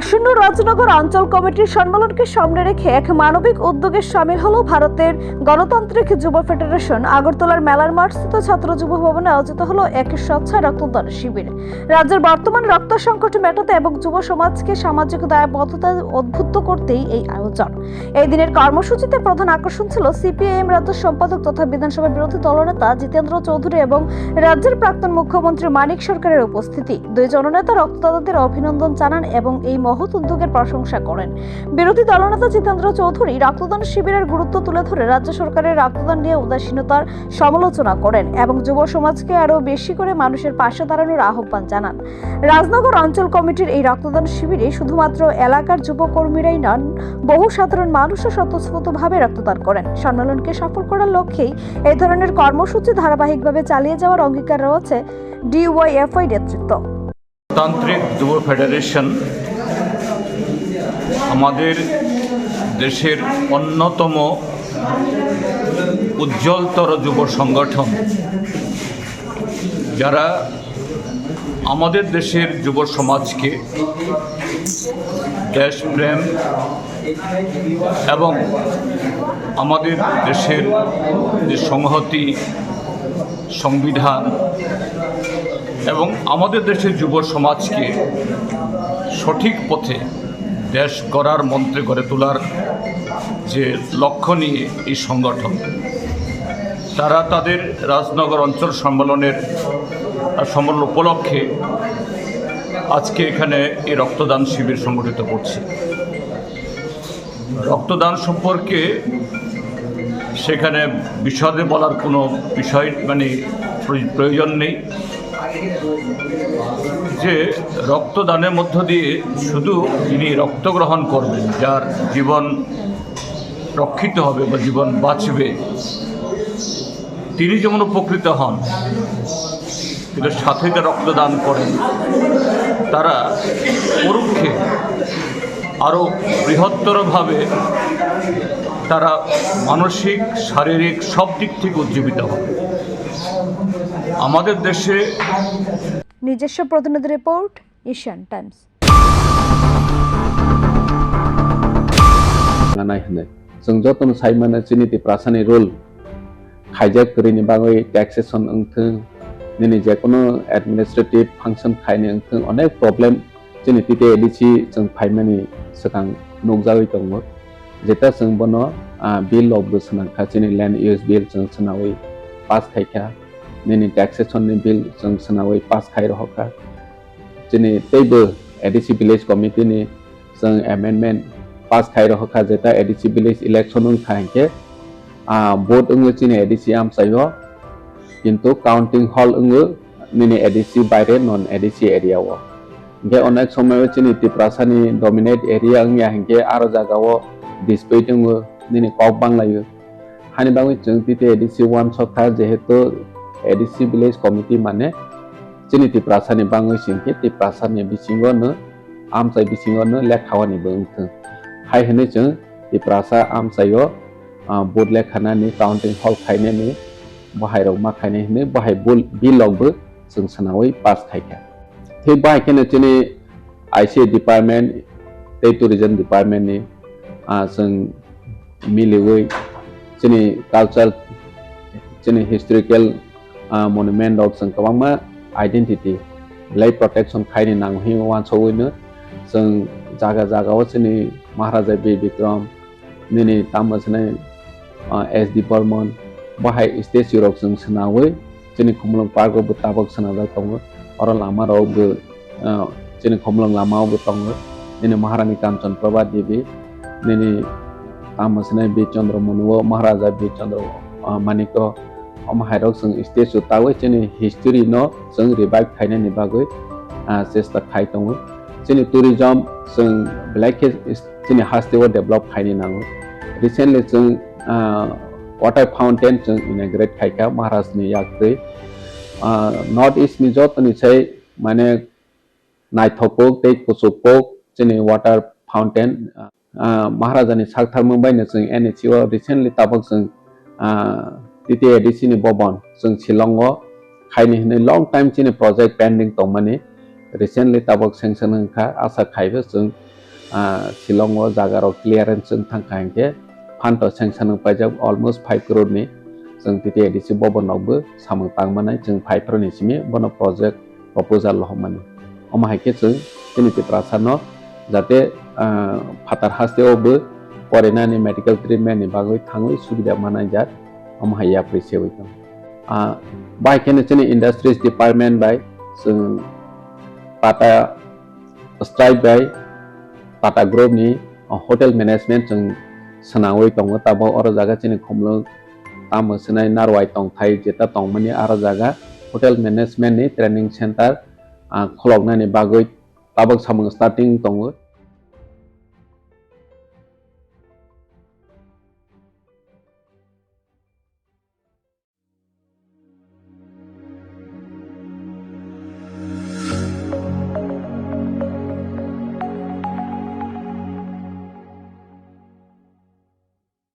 আসন্ন রাজনগর অঞ্চল কমিটির সম্মেলনকে সামনে রেখে এক মানবিক উদ্যোগে সামিল হলো ভারতের গণতান্ত্রিক যুব ফেডারেশন। আগরতলার মেলার মাঠস্থিত ছাত্র যুব ভবনে আয়োজিত হলো এক স্বেচ্ছায় রক্তদান শিবির। রাজ্যের বর্তমান রক্ত সংকট মেটাতে এবং যুব সমাজকে সামাজিক দায়বদ্ধতা উদ্বুদ্ধ করতেই এই আয়োজন। এই দিনের কর্মসূচিতে প্রধান আকর্ষণ ছিল সিপিআইএম রাজ্য সম্পাদক তথা বিধানসভা বিরোধী দলনেতা জিতেন্দ্র চৌধুরী এবং রাজ্যের প্রাক্তন মুখ্যমন্ত্রী মানিক সরকারের উপস্থিতি। দুই জননেতা রক্তদাতাদের অভিনন্দন জানান এবং এই মহৎ উদ্যোগের প্রশংসা করেন। বিরোধী দলনেতা জিতেন্দ্র চৌধুরী রক্তদান শিবিরের গুরুত্ব তুলে ধরে রাজ্য সরকারের রক্তদান নিয়ে উদাসীনতার সমালোচনা করেন এবং যুব সমাজকে আরও বেশি করে মানুষের পাশে দাঁড়ানোর আহ্বান জানান। রাজনগর অঞ্চল কমিটির এই রক্তদান শিবিরে শুধুমাত্র এলাকার যুবকর্মীরাই নন, বহু সাধারণ মানুষও স্বতঃস্ফূর্তভাবে রক্তদান করেন। সম্মেলনকে সফল করার লক্ষ্যেই এই ধরনের কর্মসূচি ধারাবাহিকভাবে চালিয়ে যাওয়ার অঙ্গীকার রয়েছে ডিওয়াইএফআই নেতৃত্ব। গণতান্ত্রিক যুব ফেডারেশন আমাদের দেশের অন্যতম উজ্জ্বলতর যুব সংগঠন, যারা আমাদের দেশের যুব সমাজকে দেশপ্রেম এবং আমাদের দেশের যে সংহতি, সংবিধান এবং আমাদের দেশের যুব সমাজকে সঠিক পথে দেশ গড়ার মন্ত্রে গড়ে তোলার যে লক্ষ্য নিয়ে এই সংগঠন, তারা তাদের রাজনগর অঞ্চল সম্মেলন উপলক্ষে আজকে এখানে এই রক্তদান শিবির সংগঠিত করছে। রক্তদান সম্পর্কে সেখানে বিশদে বলার কোনো বিষয় প্রয়োজন নেই যে রক্তদানের মধ্য দিয়ে শুধু যিনি রক্ত গ্রহণ করবেন, যার জীবন রক্ষিত হবে বা জীবন বাঁচবে, তিনি যেমন উপকৃত হন, কিন্তু সাথে যে রক্তদান করেন তারা পরোক্ষে আরও বৃহত্তরভাবে তারা মানসিক, শারীরিক সব দিক থেকে উজ্জীবিত হবে। আমাদের দেশে নিজস্ব প্রতিনিধি রিপোর্ট, এশিয়ান টাইমস। जों जतन साइमाना चिनिति प्रासानि रोल खाइजाक करिनि बागै टैक्सेशन अंथों निनि जेकुनु एडमिनिस्ट्रेटिव फांक्शन खाइनि अंथों अनेक प्रॉब्लम चिनिति ते एडिसि जों फाइमानि सकां नोगजावै दङ जेता जों बनो बिल अफ बोसनाखा चिनि लैंड यूज बिल जों सनावै पास खाइखा निनि टैक्सेशन नि बिल जों सनावै पास खाइ रहका चिनि तेबो एडिसि विलेज कमिटि नि जों एमेंडमेंट पास खाइ रहका जेता एडिसि विलेज इलेक्शन खाइके भोट अंगो चिनि एडिसि आम सायो किंतु काउंटिंग हॉल अंगो निनि एडिसि बाइरे नॉन एडिसि एरिया वो बे अनेक समय चिनि तिप्रासानि डोमिनेट एरिया अंगिया हंके आरो जागावो डिस्प्यूट अंगो निनि कॉप बांगलायो हानि बांगै जों तिते एडिसि 1 सखा जेहेतु एडिसि विलेज कमिटि माने चिनि तिप्रासानि बांगै सिंके तिप्रासानि बिसिंगो न आमसाय बिसिंगो न लेखावानि बंथों हाय हने जों तिप्रासा आमसायो बोर्ड लेखानानि काउंटिंग हॉल खाइनेनि बाहायराव मा खाइने हने बाहाय बिलआवबो जों सनावै पास खाइखा थै बाहायखेने चिनि आईसी डिपार्टमेंट टे टूरिज्म डिपार्टमेंट नि जों मिलिवै चिनि culture Chini historical monument of जों गोबांमा आइडेंटिटी लाइफ प्रोटेक्शन खाइने नांगहि वान सवैनो जों जागा जागाव चिनि महाराजा बी विक्रम निनि तामसने एसडी बर्मन बाहाय स्टेच्यू रक जों सनावै चिनि खमलं पार्क बो ताबक सनादा दङ और लामा रावबो चिनि खमलं लामावबो दङ निनि महारानी कामचंद प्रभा देवी निनि तामसने बी चंद्र मनुव महाराजा बी चंद्र मानिक अमहायरक जों स्टेच्यू तावै चिनि हिस्ट्री न जों रिवाइव खाइने बागै चेष्टा खाइ दङ चिनि टूरिज्म जों ब्लैक चिनि हास्टेव डेभलप खाइने नांगौ रिसेंटली जों वाटर फाउंटेन जों इनाग्रेट खाइखा महाराजनि याक्रै नॉर्थ ईस्ट नि जतनि छै माने नायथोपोक दै कुसुपोक चिनि वाटर फाउंटेन महाराजानि सागथार मुंबाइनो जों एनएचओ रिसेंटली ताबक जों तिते एडिसि नि भवन जों शिलंग खाइने हने लॉन्ग टाइम चिनि प्रोजेक्ट पेंडिंग दंमाने रिसेंटली ताबक सेंक्शन होखा आशा खाइबो जों Shillong o jagaro clearance जों थांखांके फान्ड सेंसन पाइजाब almost 5 crore ni जों तिति एडिसि बबनावबो सामं तांमानाय जों 5 crore नि सिमि बन प्रोजेक्ट प्रपोजाल लहमानि अमाहायके जों तिनिति प्रासानो जाते फातार हास्तेआवबो फरेनानि मेडिकल ट्रिटमेन्ट नि बागै थाङै सुबिदा मानाय जात अमाहाय एप्रिसिएट बायकेनो जोंनि इंडस्ट्रीज डिपार्टमेंट बाय जों Tata strike by Tata group नि होटेल मैनेजमेंट जों सनावै दङ ताबो अर जागा जोंनि खमलो तामो सनाय नारवाय दं थाइ जेता दंमनि आरो जागा होटेल मैनेजमेंट नि ट्रेनिंग सेंटर खलबनायनि बागै ताबक सामं स्टार्टिं दङ